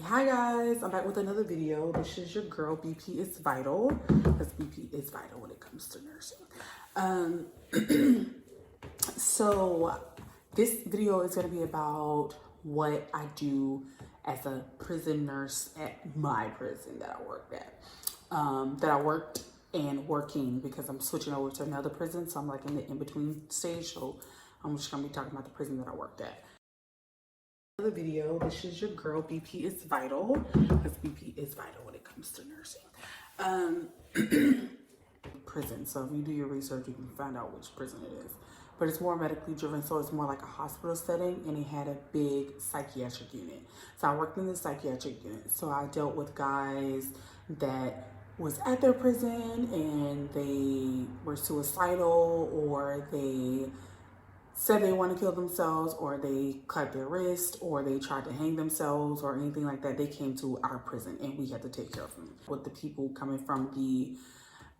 Hi guys, I'm back with another video. This is your girl BP is vital, because BP is vital when it comes to nursing. So this video is going to be about what I do as a prison nurse at my prison that I worked at. That I worked and working, because I'm switching over to another prison, so I'm like in the in-between stage. So I'm just going to be talking about the prison that I worked at. Another video. This is your girl BP is vital, because BP is vital when it comes to nursing. Prison, so if you do your research you can find out which prison it is, but it's more medically driven, so it's more like a hospital setting, and it had a big psychiatric unit. So I worked in the psychiatric unit, so I dealt with guys that was at their prison and they were suicidal, or they said they want to kill themselves, or they cut their wrist, or they tried to hang themselves, or anything like that. They came to our prison and we had to take care of them. With the people coming from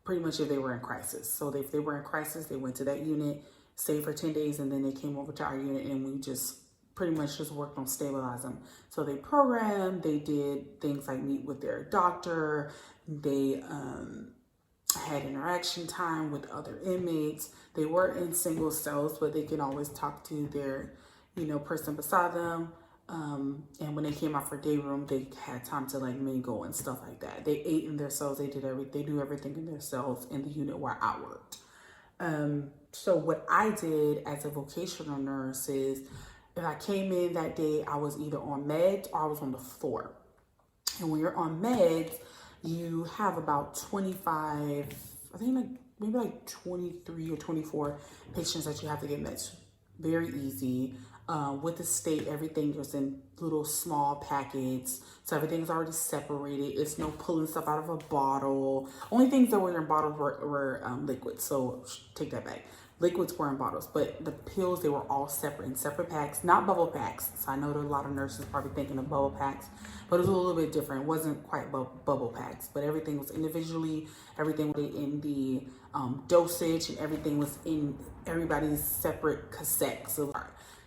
pretty much if they were in crisis. So if they were in crisis, they went to that unit, stayed for 10 days, and then they came over to our unit, and we just pretty much just worked on stabilizing them. So they programmed, they did things like meet with their doctor, they had interaction time with other inmates. They were in single cells, but they can always talk to their, person beside them. And when they came out for day room, they had time to like mingle and stuff like that. They ate in their cells. They do everything in their cells in the unit where I worked. So what I did as a vocational nurse is, if I came in that day, I was either on meds or I was on the floor. And when you're on meds, you have about 25, I think maybe like 23 or 24 patients that you have to get meds. Very easy. With the state, everything was in little small packets, so everything's already separated. It's no pulling stuff out of a bottle. Only things that were in bottles were liquids, so take that back. Liquids were in bottles, but the pills, they were all separate, in separate packs, not bubble packs. So I know that a lot of nurses probably thinking of bubble packs, but it was a little bit different. It wasn't quite bubble packs, but everything was individually, everything was in the dosage, and everything was in everybody's separate cassette.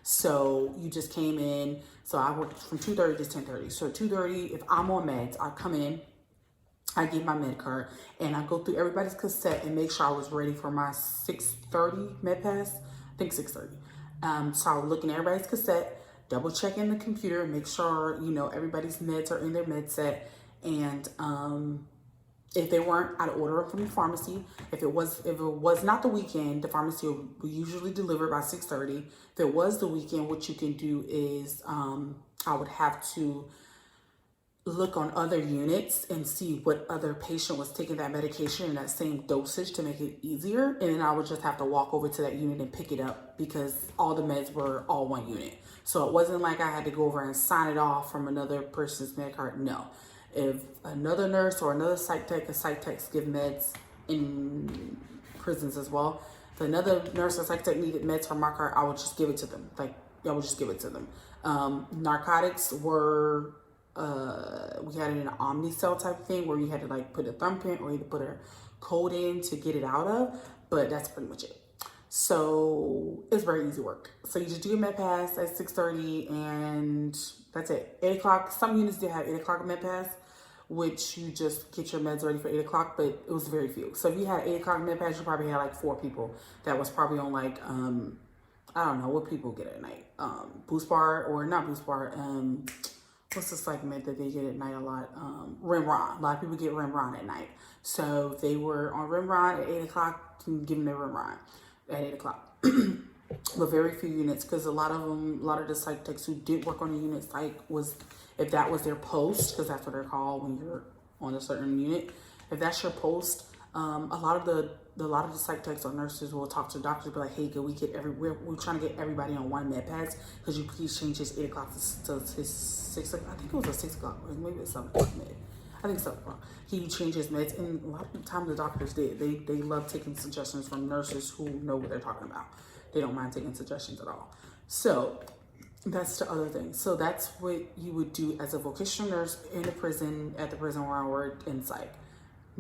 So you just came in. So I worked from 2:30 to 10:30. So at 2:30, if I'm on meds, I come in, I get my med card, and I go through everybody's cassette and make sure I was ready for my 6:30 med pass. I think 6:30. So I was looking at everybody's cassette, double checking the computer, make sure, everybody's meds are in their med set. And if they weren't, I'd order them from the pharmacy. If it was not the weekend, the pharmacy will usually deliver by 6:30. If it was the weekend, what you can do is I would have to look on other units and see what other patient was taking that medication in that same dosage to make it easier. And then I would just have to walk over to that unit and pick it up, because all the meds were all one unit. So it wasn't like I had to go over and sign it off from another person's med card. No. If another nurse or another psych techs give meds in prisons as well. If another nurse or psych tech needed meds from my card, I would just give it to them. Narcotics were, we had it in an Omnicell type thing where you had to like put a thumbprint or you had to put a code in to get it out of, but that's pretty much it. So it's very easy work. So you just do your med pass at 6:30 and that's it. 8 o'clock, some units did have 8 o'clock med pass, which you just get your meds ready for 8 o'clock, but it was very few. So if you had 8 o'clock med pass, you probably had like 4 people that was probably on like, I don't know what people get at night. Boost bar, or not Boost bar, what's the psych med that they get at night a lot? Rimron. A lot of people get Rimron at night. So if they were on Rimron at 8 o'clock, you can give them their Rimron at 8 o'clock. But very few units, because a lot of the psych techs who did work on the unit psych was, if that was their post, because that's what they're called when you're on a certain unit. If that's your post, a lot of the psych techs or nurses will talk to the doctors, be like, hey, could we get we're trying to get everybody on one med pass. Could you please change his 8 o'clock to his 6 o'clock? I think it was a 6 o'clock, or maybe it's 7 o'clock med. I think 7 o'clock. He would change his meds, and a lot of the time the doctors did. They love taking suggestions from nurses who know what they're talking about. They don't mind taking suggestions at all. So that's the other thing. So that's what you would do as a vocational nurse in the prison, at the prison where I worked in psych.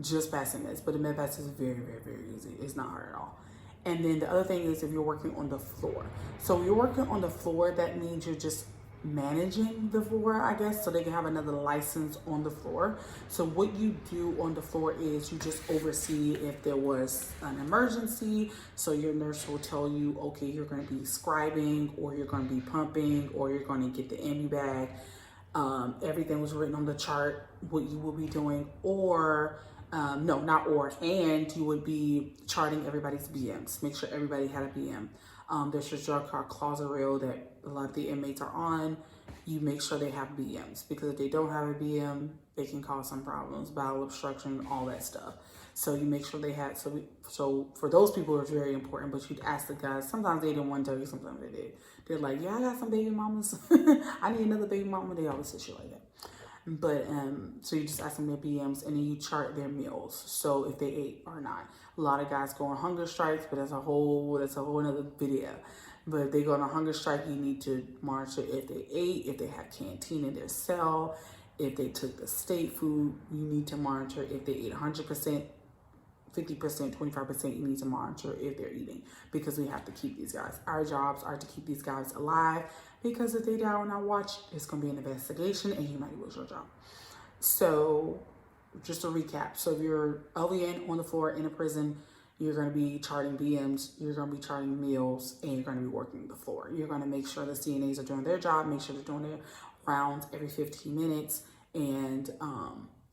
Just passing meds. But the med pass is very, very, very easy. It's not hard at all. And then the other thing is if you're working on the floor. So if you're working on the floor, that means you're just managing the floor, I guess, so they can have another license on the floor. So what you do on the floor is you just oversee if there was an emergency. So your nurse will tell you, okay, you're going to be scribing, or you're going to be pumping, or you're going to get the ambu bag. Everything was written on the chart, what you will be doing, or no, not or, and you would be charting everybody's BMs. Make sure everybody had a BM. There's your drug card closet rail that a lot of the inmates are on. You make sure they have BMs, because if they don't have a BM, they can cause some problems, bowel obstruction, all that stuff. So you make sure they had, so for those people, it's very important, but you'd ask the guys, sometimes they didn't want to tell you, sometimes they did. They're like, yeah, I got some baby mamas. I need another baby mama. They always say shit like that. But so you just ask them their BMs, and then you chart their meals. So if they ate or not. A lot of guys go on hunger strikes, but that's a whole other video. But if they go on a hunger strike, you need to monitor if they ate, if they had canteen in their cell, if they took the state food. You need to monitor if they ate 100%, 50%, 25%. You need to monitor if they're eating, because we have to keep these guys. Our jobs are to keep these guys alive, because if they die on our watch, it's going to be an investigation and you might lose your job. So just to recap, so if you're LVN on the floor in a prison, you're going to be charting BMs, you're going to be charting meals, and you're going to be working the floor. You're going to make sure the CNAs are doing their job, make sure they're doing their rounds every 15 minutes, and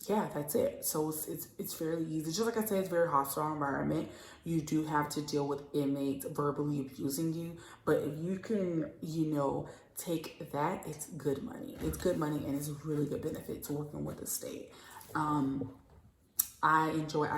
yeah, that's it. So it's fairly easy. Just like I said, it's a very hostile environment. You do have to deal with inmates verbally abusing you, but if you can, take that, it's good money. It's good money, and it's really good benefits working with the state. I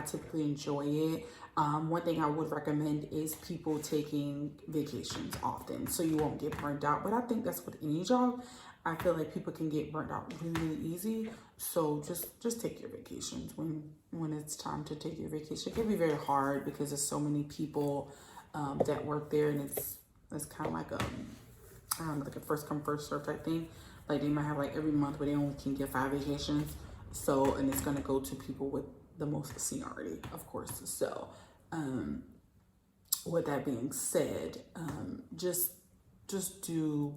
typically enjoy it. One thing I would recommend is people taking vacations often, so you won't get burnt out. But I think that's with any job. I feel like people can get burnt out really, really easy. So just take your vacations when it's time to take your vacation. It can be very hard because there's so many people that work there, and it's kind of like like a first come first serve type thing. Like they might have like every month, but they only can get 5 vacations. So, and it's gonna go to people with the most seniority, of course. So, with that being said, just do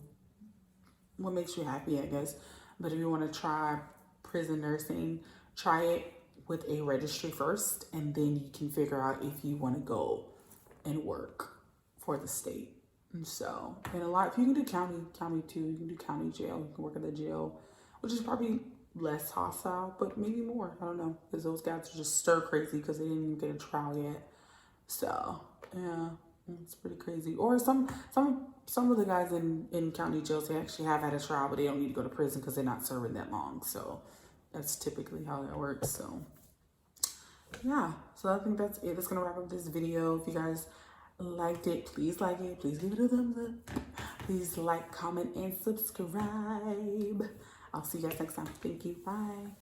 what makes you happy, I guess. But if you want to try prison nursing, try it with a registry first, and then you can figure out if you want to go and work for the state. And so, and if you can do county too, you can do county jail, you can work at the jail, which is probably less hostile, but maybe more. I don't know, because those guys are just stir crazy because they didn't even get a trial yet. So yeah, it's pretty crazy. Or some of the guys in county jails, they actually have had a trial, but they don't need to go to prison because they're not serving that long. So that's typically how that works. So yeah, so I think that's it. That's gonna wrap up this video. If you guys liked it, please like it, please give it a thumbs up, please like, comment, and subscribe. I'll see you guys next time. Thank you. Bye.